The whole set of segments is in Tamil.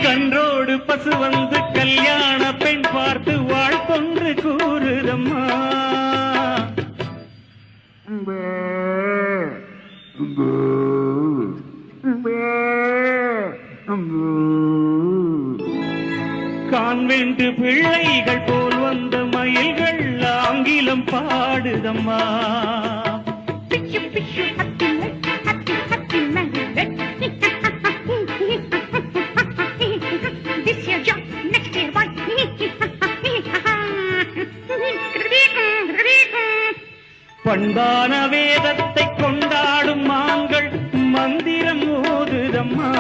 கன்றோடு பசு வந்து கல்யாண பெண் பார்த்து வாழ்த்தொன்று கூறுதம்மா. கான்வென்ட் பிள்ளைகள் போல் வந்த மயில்கள் ஆங்கிலம் பாடுதம்மா. பண்பான வேதத்தை கொண்டாடும் மாங்கள் மந்திரம் ஓதுதம்மா.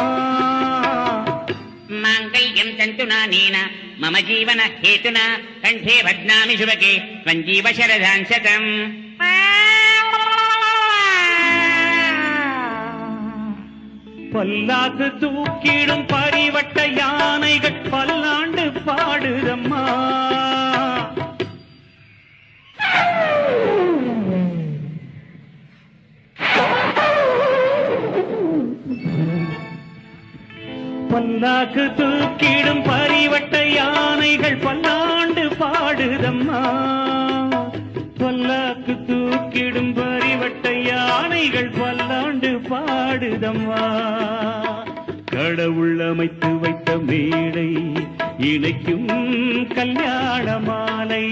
மாங்கல்யம் தந்துனா நீனா மம ஜீவன ஹேதுனா கண்டே பத்னாமி சுபகே ஸ்வஞ்சீவ சரதான் சதம். பல்லாக்கு தூக்கிடும் பரிவட்ட யானைகள் பல்லாண்டு பாடுதம்மா. பல்லாக்கு தூக்கிடும் பரிவட்ட யானைகள் பல்லாண்டு பாடுதம்மா. பல்லாக்கு தூக்கிடும் பரிவட்ட யானைகள் பல்லாண்டு பாடுதம்மா. கடவுள் அமைத்து வைத்த மேடை இணைக்கும் கல்யாண மாலை.